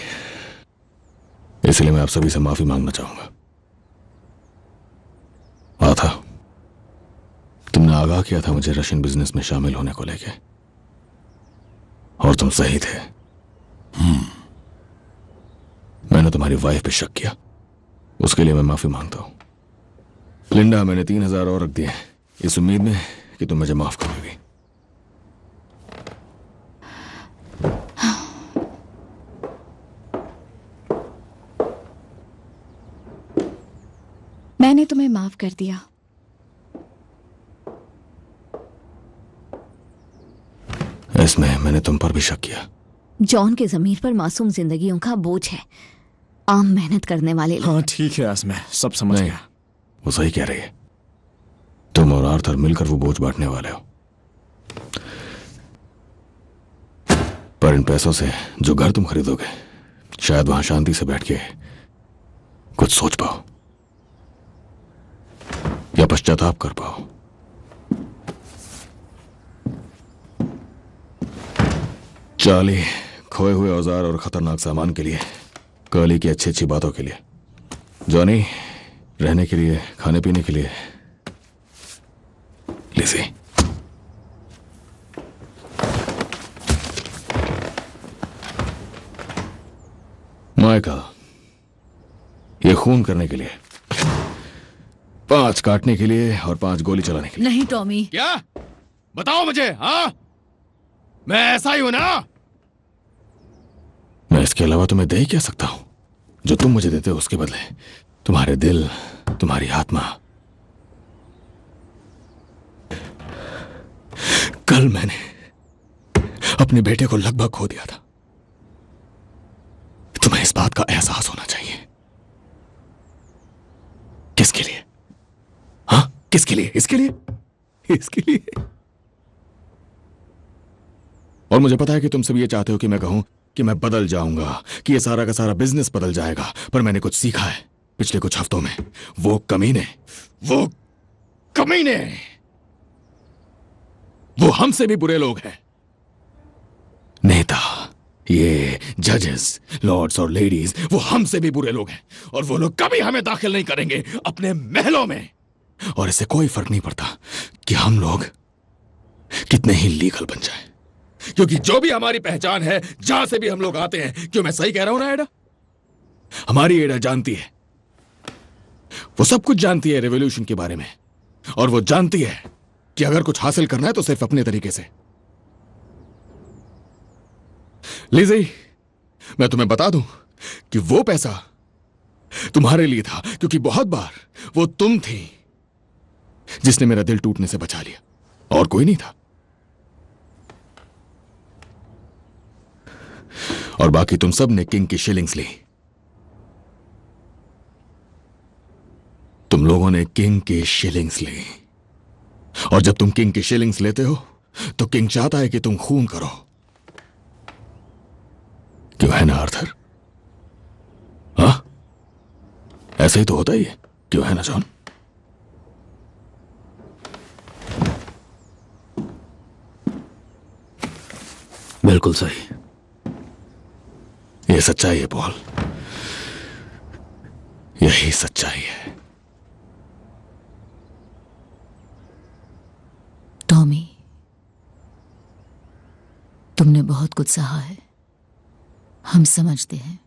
इसलिए मैं आप सभी से माफी मांगना चाहूंगा। आथा, तुमने आगाह किया था मुझे रशियन बिजनेस में शामिल होने को लेके, और तुम सही थे। मैंने तुम्हारी वाइफ पे शक किया, उसके लिए मैं माफी मांगता हूं। लिंडा, मैंने 3000 और रख दिए इस उम्मीद में कि तुम मुझे माफ करोगी। मैंने तुम्हें माफ कर दिया। इसमें मैंने तुम पर भी शक किया। जॉन के जमीर पर मासूम जिंदगियों का बोझ है, आम मेहनत करने वाले लोग। हाँ ठीक है आसमा, सब समझ गया। वो सही कह रही है, तुम और आर्थर मिलकर वो बोझ बांटने वाले हो। पर इन पैसों से जो घर तुम खरीदोगे, शायद वहां शांति से बैठ के कुछ सोच पाओ या पश्चाताप कर पाओ। चाली खोए हुए औजार और खतरनाक सामान के लिए, कर्ली की अच्छी अच्छी बातों के लिए, जॉनी रहने के लिए, खाने पीने के लिए, लिज़ी माइकल ये खून करने के लिए, 5 काटने के लिए और 5 गोली चलाने के लिए। नहीं टॉमी। क्या? बताओ मुझे। हाँ, मैं ऐसा ही हूं ना? मैं इसके अलावा तुम्हें दे ही क्या सकता हूं? जो तुम मुझे देते हो उसके बदले तुम्हारे दिल, तुम्हारी आत्मा। कल मैंने अपने बेटे को लगभग खो दिया था। तुम्हें इस बात का एहसास होना चाहिए। किसके लिए? हाँ, किसके लिए? इसके लिए? इसके लिए? और मुझे पता है कि तुम सब ये चाहते हो कि मैं कहूं कि मैं बदल जाऊंगा, कि ये सारा का सारा बिजनेस बदल जाएगा। पर मैंने कुछ सीखा है पिछले कुछ हफ्तों में। वो कमीने वो हमसे भी बुरे लोग हैं। नेता, ये जजेस, लॉर्ड्स और लेडीज, वो हमसे भी बुरे लोग हैं। और वो लोग कभी हमें दाखिल नहीं करेंगे अपने महलों में। और इससे कोई फर्क नहीं पड़ता कि हम लोग कितने ही लीगल बन जाएं, क्योंकि जो भी हमारी पहचान है, जहां से भी हम लोग आते हैं। क्यों मैं सही कह रहा हूं ना एडा? हमारी एडा जानती है, वो सब कुछ जानती है रेवोल्यूशन के बारे में। और वो जानती है कि अगर कुछ हासिल करना है तो सिर्फ अपने तरीके से। लिज़ी, मैं तुम्हें बता दूं कि वो पैसा तुम्हारे लिए था, क्योंकि बहुत बार वो तुम थी जिसने मेरा दिल टूटने से बचा लिया, और कोई नहीं था। और बाकी तुम सब ने किंग की शिलिंग्स ली। तुम तुम लोगों ने किंग की शिलिंग्स ली, और जब तुम किंग की शिलिंग्स लेते हो तो किंग चाहता है कि तुम खून करो। क्यों है ना आर्थर? हाँ, ऐसे ही तो होता ही है, क्यों है ना जॉन? बिल्कुल सही। ये सच्चाई है पॉल, यही सच्चाई है। टॉमी, तुमने बहुत कुछ सहा है, हम समझते हैं।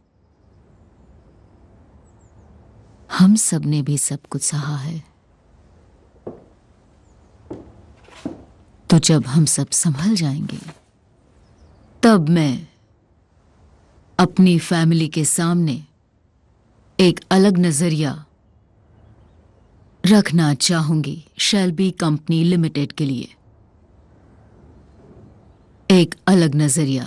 हम सब ने भी सब कुछ सहा है। तो जब हम सब संभल जाएंगे, तब मैं अपनी फैमिली के सामने एक अलग नजरिया रखना चाहूंगी शेल्बी कंपनी लिमिटेड के लिए। एक अलग नजरिया।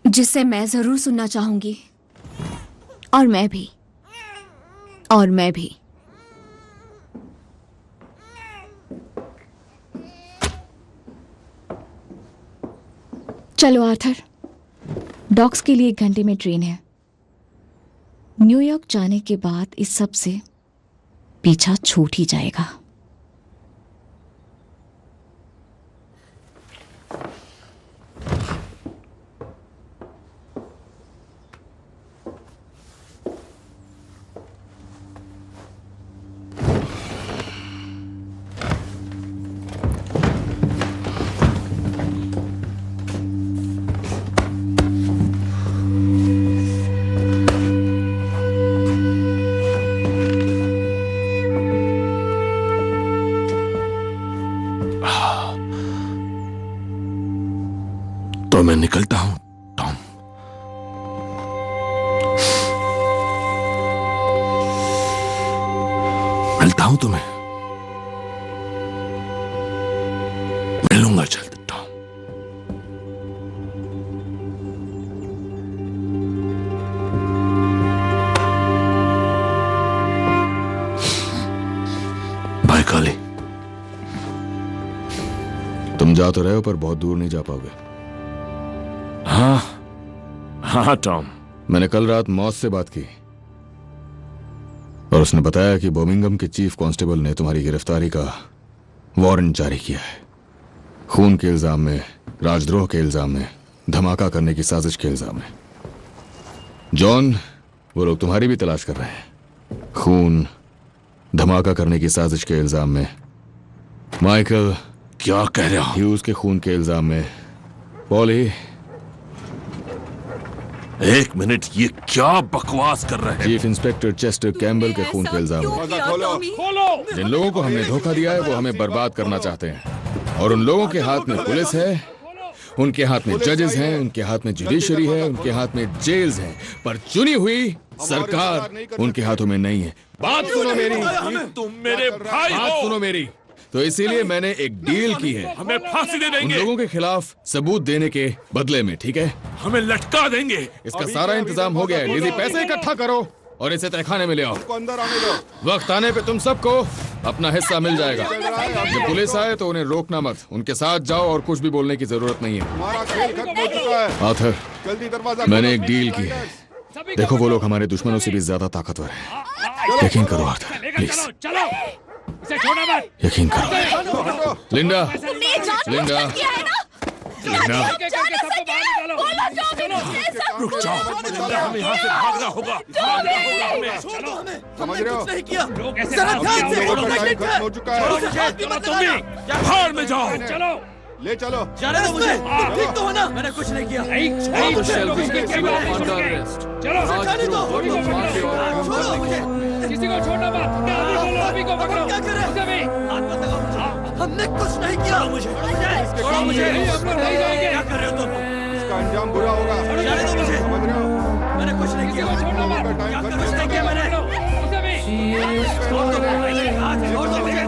जिसे मैं जरूर सुनना चाहूंगी। और मैं भी। और मैं भी। चलो आर्थर, डॉक्स के लिए 1 घंटे में ट्रेन है। न्यूयॉर्क जाने के बाद इस सब से पीछा छूट ही जाएगा। तो मैं निकलता हूं टॉम। मिलता हूं तुम्हें, मिलूंगा जल्द टॉम। बाय काली। तुम जा तो रहे हो पर बहुत दूर नहीं जा पाओगे। हाँ हाँ टॉम, मैंने कल रात मॉस से बात की और उसने बताया कि बर्मिंघम के चीफ कांस्टेबल ने तुम्हारी गिरफ्तारी का वारंट जारी किया है। खून के इल्जाम में, राजद्रोह के इल्जाम में, धमाका करने की साजिश के इल्जाम में। जॉन, वो लोग तुम्हारी भी तलाश कर रहे हैं, खून, धमाका करने की साजिश के इल्जाम में। माइकल, क्या कह रहे हो? ह्यूज के खून के इल्जाम में। पॉली, 1 मिनट, ये क्या बकवास कर रहे हैं? चीफ इंस्पेक्टर चेस्टर कैम्बल के खून के इल्जाम में। जिन लोगों को हमने धोखा दिया है वो हमें बर्बाद करना चाहते हैं, और उन लोगों के हाथ में पुलिस है, उनके हाथ में जजेस हैं, उनके हाथ में जुडिशरी है, उनके हाथ में जेल्स हैं, पर चुनी हुई सरकार उनके हाथों में नहीं है। बात सुनो मेरी, तुम मेरे भाई हो। बात सुनो मेरी। तो इसीलिए मैंने एक डील की है। हमें फांसी दे देंगे उन लोगों के खिलाफ सबूत देने के बदले में, ठीक है? हमें लटका देंगे। इसका सारा इंतजाम हो गया है। लिज़ी, पैसे इकट्ठा करो और इसे तहखाने में ले आओ। अंदर आने दो। वक्त आने पे तुम सबको अपना हिस्सा मिल जाएगा। जब पुलिस आए तो उन्हें रोकना मत, उनके साथ जाओ और कुछ भी बोलने की जरूरत नहीं है। हमारा खेल खत्म हो चुका है। आर्थर, जल्दी दरवाजा मैंने एक डील की है। देखो, वो लोग हमारे दुश्मनों से भी ज्यादा ताकतवर हैं। यकीन करो आर्थर, प्लीज यकीन करो। लिंडा, लिंडा, लिंडा, रुक जाओ, हमें यहाँ से भागना होगा। समझ रहे हो? हो चुका है। तुम भी भाड़ में जाओ। चलो, ले चलो। जाने दो मुझे। ठीक तो हो ना? मैंने कुछ नहीं किया। चलो, जाने दो। छोड़ो मुझे। किसी को छोड़ना मत। अभी को पकड़ो। क्या करे? हाथ मत लगाओ मुझे। हमने कुछ नहीं किया। मुझे छोड़ो मुझे। क्या कर रहे हो तुम? इसका अंजाम बुरा होगा। जाने दो मुझे। समझ रहे हो? मैंने कुछ नहीं किया। कुछ नहीं किया मैंने। छोड़ दो मुझे।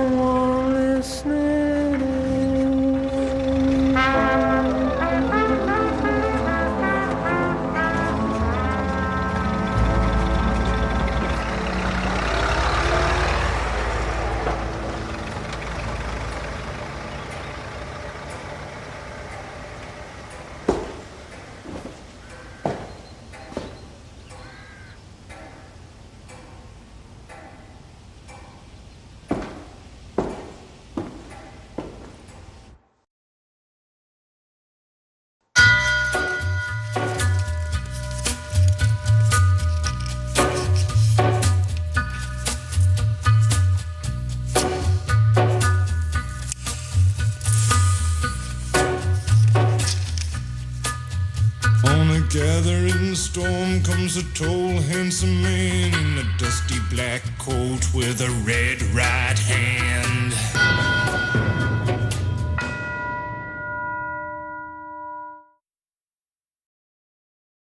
one listening. Gathering storm comes a tall, handsome man in a dusty black coat with a red right hand.